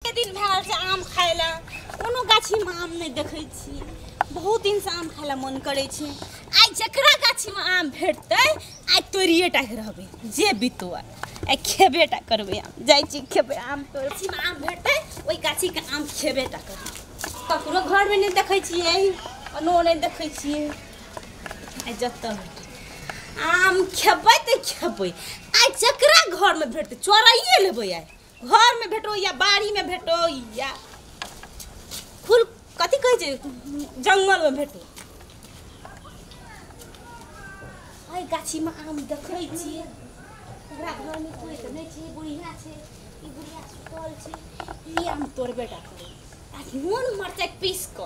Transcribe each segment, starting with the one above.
कते दिन भेल से आम खाइला कोनो गाछी में आम नहीं देखै छी। बहुत दिन से आम खाइला मन करे छे। आई जकरा गाछी में आम भेटतै आई तोड़िए टा के रहबै जे बितुआ आई खेबे टा करबै आम। जाय छी खेबै आम तोड़सी में आम भेटतै ओई गाछी के आम खेबे टा करबै। ककरो घर में नहीं देखै छियै कोनो नहीं देखै छियै। आई जत्ता आम खेबै त खेबै आई जकरा घर में भेटतै चोराइए लेबै। आई घर में भेटो या बाड़ी में भेटो या फूल कथी कहै छै जंगल में भेटो। आई गाछी में आम देखै छियै ओकरा घर में कोई त नहीं छै। बुढ़िया छै ई बुढ़िया सुतल छै ई आम तोड़बे टा करे। आ नून मरचाई पीस क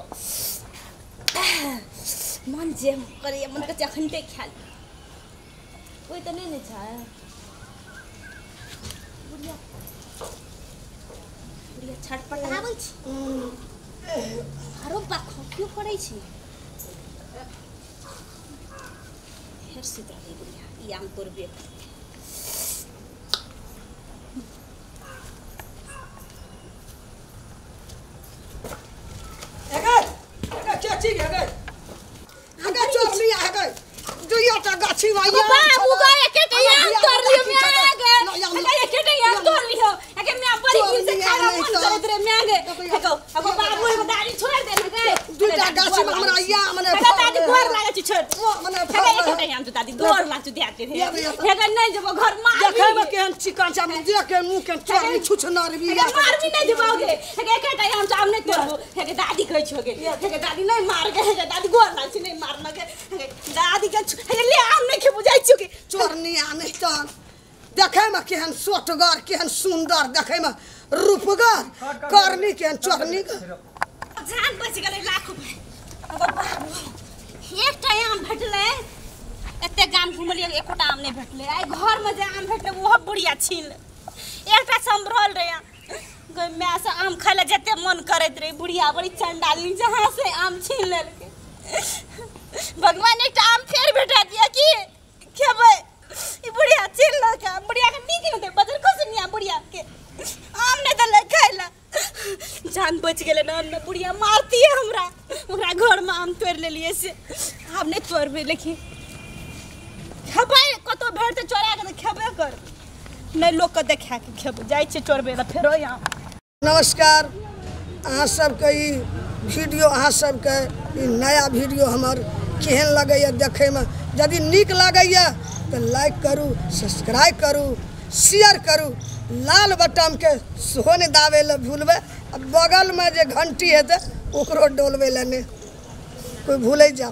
मन जे करे मन के जखनते खा ली कोई त नहीं छै। बुढ़िया बुढ़िया छटपटाबै छै आरो बाखो क्यों पड़ै छै। फेर सुत रहलै बुढ़िया ई आम तोड़बे गाछी में बाबू गए एकेटा आम तोड़ लियो मैं आगे एकेटा आम तोड़ लियो एके मैं बड़ी दिन से खाना मन करत रे मैं आगे अब बाबू एगो दाढ़ी छोड़ दे ना गे दूटा गाछी में हमरा या मने दादी गोर लागे छी छोड़ मने एकेटा आम तो दादी गोर लाग तू देते रे हेगा नहीं जब घर मार देखे में केहन चिकन चा में देखे मुंह के चोरी छुछनर भी या मार भी नहीं जबाओगे हेगा एकेटा आम तो आम नहीं तोड़बो हेगा दादी कहै छोगे हेगा दादी नहीं मार गे हेगा दादी गोर लाग छी नहीं मारना के दादी के हेगा ले आम नहीं के बुझाई छी चोरनी आने तन देखे में केहन सोटगर केहन सुंदर देखे में रूपगर करनी केहन चोरनी जान बच गेलै लाखो एकटा आम भेटलै एते गाम घुमलिए एकोटा आम नहीं भेटलै। आई घर में जे आम भेटलै वो बुढ़िया छीन एकटा संभरल रे गई मैं से आम खाइला जते मन करैत रही बुढ़िया बड़ी चंडाली जहां से आम छीन लेलकै। भगवान एकटा आम फेर भेटा दिया कि खेबै ई बुढ़िया छीन लेलकै। बुढ़िया के नीक होते बजर कुछ नहीं बुढ़िया के आम नहीं देले खाइला जान बच गेलै न बुढ़िया मारती है हमरा ओकरा घर में आम तोड़ लेलिए से आम नहीं तोड़बे लेकिन खेबै कतो भेट त चोरा के खेबे कर नहीं लोग के देखा के खेबै जाय छै चोरबे ल फेरो आम। नमस्कार अहाँ सबके ई वीडियो अहाँ सबके ई नया वीडियो हमर केहन लगैया देखे में यदि नीक लगैया तो लाइक करू सब्सक्राइब करू शेयर करू लाल बटन के सेहो नहीं दाबे ला भूलबे बगल में जे घंटी है ओकरो डोलबे ला नहीं कोई भूलै जा।